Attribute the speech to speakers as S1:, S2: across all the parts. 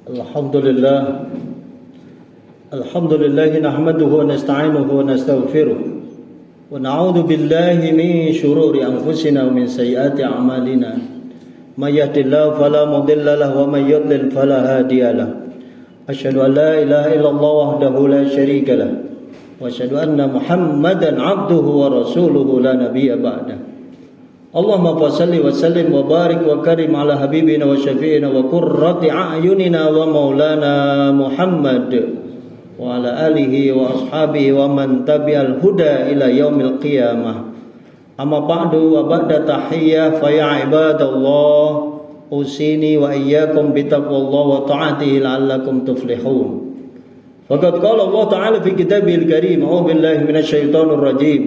S1: Alhamdulillah nahmaduhu wa nasta'inuhu wa nastaghfiruh wa na'udzu billahi min shururi anfusina wa min sayyiati a'malina may yahdihillahu fala mudilla lahu wa may yudlil fala hadiya lahu asyhadu an la ilaha illallah wahdahu la syarika lahu wa asyhadu anna Muhammadan 'abduhu wa rasuluhu la nabiyya ba'dahu. Allahumma salli wa sallim wa barik wa karim ala habibina wa syafi'ina wa qurrati a'yunina wa maulana Muhammad wa ala alihi wa ashabihi wa man tabi'al huda ila yaumil qiyamah. Amma ba'du wa ba'da tahiyyah fa ya ibadallah usini wa iyyakum bi taqwallahi wa ta'atihi la'allakum tuflihun. Faqad qala Allah ta'ala fi kitabihil karim, a'udzu billahi minasy syaithanir rajim.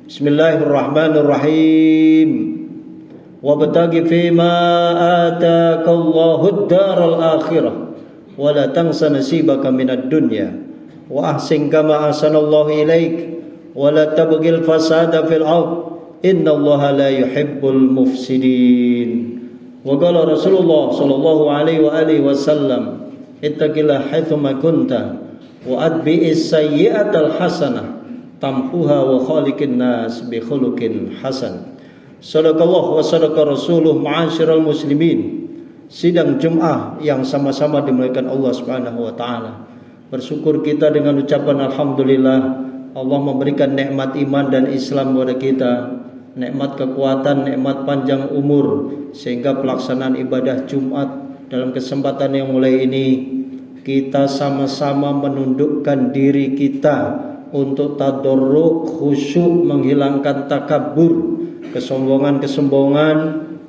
S1: Bismillahirrahmanirrahim. Wabtaghi fima ataakallahu ad-daral akhirah wa la tansa nasibaka minad dunya wa ahsin kama ahsanallahu ilaik wa la tabghil fasada fil ard innallaha la yuhibbul mufsidin. Wa qala Rasulullah sallallahu alaihi wa alihi wasallam ittaqillaha haitsuma kunta wa atbi'is sayyi'atal hasanah tamhuha wa khaliqin nas bi khuluqin hasan. Sadaqallah wa sadaqa rasuluh. Ma'asyiral muslimin, sidang Jumat yang sama-sama dimuliakan Allah Subhanahu wa taala. Bersyukur kita dengan ucapan alhamdulillah. Allah memberikan nikmat iman dan Islam kepada kita, nikmat kekuatan, nikmat panjang umur, sehingga pelaksanaan ibadah Jumat dalam kesempatan yang mulai ini kita sama-sama menundukkan diri kita untuk tadarruk, khusyuk, menghilangkan takabur, kesombongan-kesombongan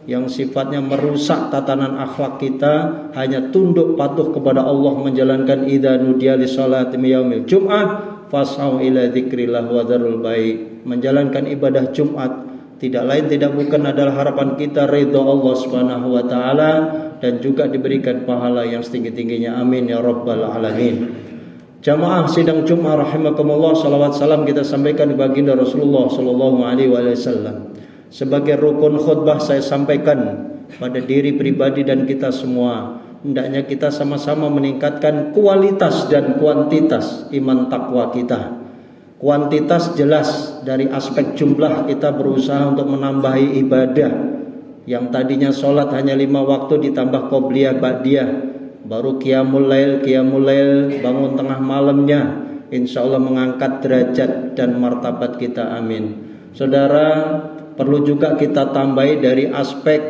S1: yang sifatnya merusak tatanan akhlak kita, hanya tunduk patuh kepada Allah, menjalankan idza nudiya li sholati yaumil jum'ah fas'au ila dzikrillah wa dzarul bai'. Menjalankan ibadah Jumat tidak lain tidak bukan adalah harapan kita ridha Allah Subhanahu wa taala dan juga diberikan pahala yang setinggi-tingginya. Amin ya rabbal alamin. Jamaah sidang Jumat rahimakumullah, salawat salam kita sampaikan di baginda Rasulullah sallallahu alaihi wasallam. Sebagai rukun khutbah saya sampaikan pada diri pribadi dan kita semua, hendaknya kita sama-sama meningkatkan kualitas dan kuantitas iman takwa kita. Kuantitas jelas dari aspek jumlah, kita berusaha untuk menambahi ibadah yang tadinya sholat hanya 5 waktu ditambah qobliyah ba'diyah, baru qiyamul lail, bangun tengah malamnya, insya Allah mengangkat derajat dan martabat kita. Amin. Saudara, perlu juga kita tambahi dari aspek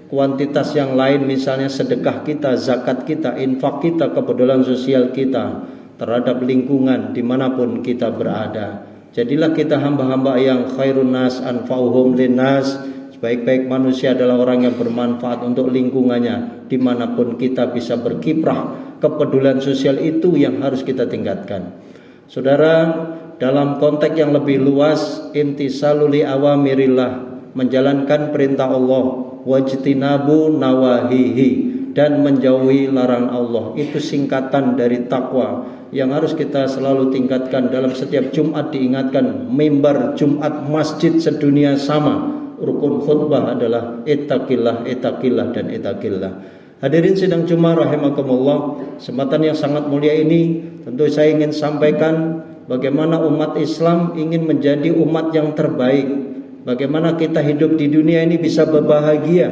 S1: kuantitas yang lain, misalnya sedekah kita, zakat kita, infak kita, kepedulian sosial kita terhadap lingkungan dimanapun kita berada. Jadilah kita hamba-hamba yang khairun nas anfa'uhum linnas. Baik-baik manusia adalah orang yang bermanfaat untuk lingkungannya. Dimanapun kita bisa berkiprah, kepedulian sosial itu yang harus kita tingkatkan. Saudara, dalam konteks yang lebih luas, intisalul li awamirillah, menjalankan perintah Allah, wajtinabu nawahihi, dan menjauhi larangan Allah. Itu singkatan dari takwa yang harus kita selalu tingkatkan. Dalam setiap Jumat diingatkan, mimbar Jumat masjid sedunia sama, rukun khutbah adalah ittaqillah, ittaqillah, dan ittaqillah. Hadirin sidang Jumat rahimakumullah, kesempatan yang sangat mulia ini tentu saya ingin sampaikan bagaimana umat Islam ingin menjadi umat yang terbaik. Bagaimana kita hidup di dunia ini bisa berbahagia,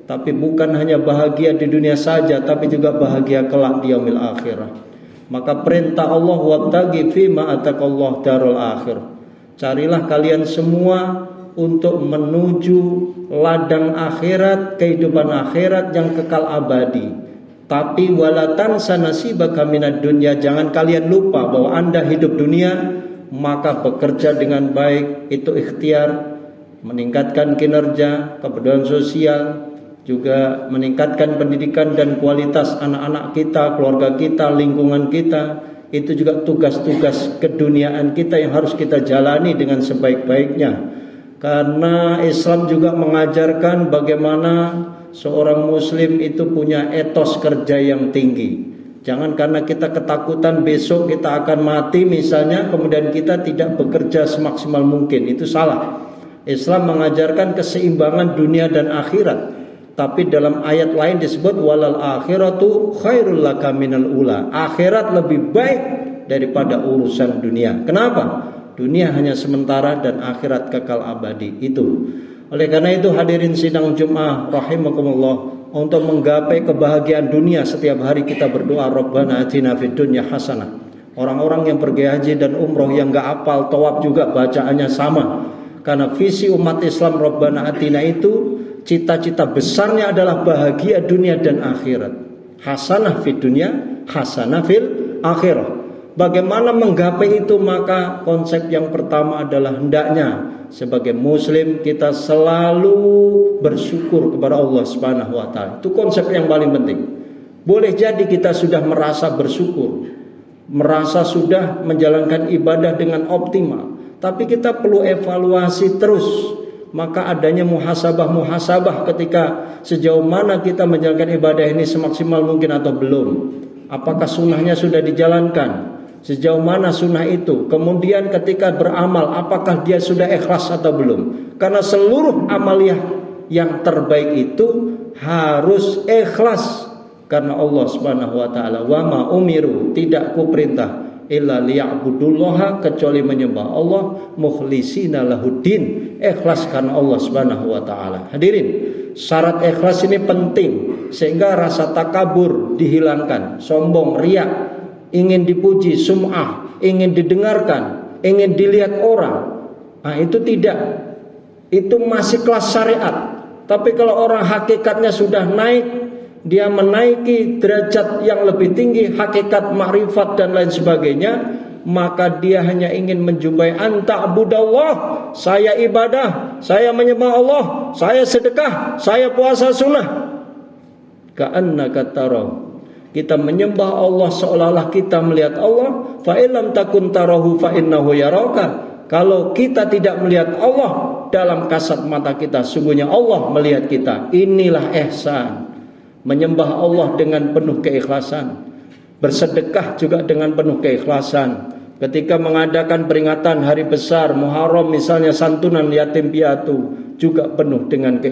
S1: tapi bukan hanya bahagia di dunia saja, tapi juga bahagia kelak di yaumil akhirah. Maka perintah Allah, wabtaghi fima ataakallahu darul akhir. Carilah kalian semua untuk menuju ladang akhirat, kehidupan akhirat yang kekal abadi. Tapi wala tansa nasibaka minad dunya, jangan kalian lupa bahwa Anda hidup dunia, maka bekerja dengan baik, itu ikhtiar, meningkatkan kinerja, kepedulian sosial, juga meningkatkan pendidikan dan kualitas anak-anak kita, keluarga kita, lingkungan kita. Itu juga tugas-tugas keduniaan kita yang harus kita jalani dengan sebaik-baiknya. Karena Islam juga mengajarkan bagaimana seorang muslim itu punya etos kerja yang tinggi. Jangan karena kita ketakutan besok kita akan mati misalnya, kemudian kita tidak bekerja semaksimal mungkin. Itu salah. Islam mengajarkan keseimbangan dunia dan akhirat. Tapi dalam ayat lain disebut walal akhiratu khairul laka minal ula. Akhirat lebih baik daripada urusan dunia. Kenapa? Dunia hanya sementara dan akhirat kekal abadi. Itu. Oleh karena itu hadirin sidang Jumat rahimakumullah, untuk menggapai kebahagiaan dunia setiap hari kita berdoa Rabbana atina fid dunya hasanah. Orang-orang yang pergi haji dan umroh yang gak hafal tawaf juga bacaannya sama. Karena visi umat Islam Rabbana atina itu cita-cita besarnya adalah bahagia dunia dan akhirat. Hasanah fid dunya, hasanah fil akhirah. Bagaimana menggapai itu? Maka konsep yang pertama adalah hendaknya sebagai muslim kita selalu bersyukur kepada Allah Subhanahu wa taala. Itu konsep yang paling penting. Boleh jadi kita sudah merasa bersyukur, merasa sudah menjalankan ibadah dengan optimal, tapi kita perlu evaluasi terus. Maka adanya muhasabah ketika sejauh mana kita menjalankan ibadah ini semaksimal mungkin atau belum. Apakah sunnahnya sudah dijalankan? Sejauh mana sunnah itu? Kemudian ketika beramal, apakah dia sudah ikhlas atau belum? Karena seluruh amaliyah yang terbaik itu harus ikhlas. Karena Allah Subhanahu wa taala, wa ma umiru, tidak kuperintah illa liya'budullaha, kecuali menyembah Allah mukhlisina lahuddin, ikhlas karena Allah Subhanahu wa taala. Hadirin, syarat ikhlas ini penting sehingga rasa takabur dihilangkan, sombong, riak, ingin dipuji, sum'ah, ingin didengarkan, ingin dilihat orang. Nah, itu tidak. Itu masih kelas syariat. Tapi kalau orang hakikatnya sudah naik, dia menaiki derajat yang lebih tinggi, hakikat makrifat dan lain sebagainya, maka dia hanya ingin menjumpai anta'budallah, saya ibadah, saya menyembah Allah, saya sedekah, saya puasa sunnah. Ka'annaka tarahu, kita menyembah Allah seolah-olah kita melihat Allah. Fa illam takun tarahu fa innahu yaraka. Kalau kita tidak melihat Allah dalam kasat mata kita, sungguhnya Allah melihat kita. Inilah ihsan. Menyembah Allah dengan penuh keikhlasan, bersedekah juga dengan penuh keikhlasan. Ketika mengadakan peringatan hari besar Muharram misalnya, santunan yatim piatu juga penuh dengan keikhlasan.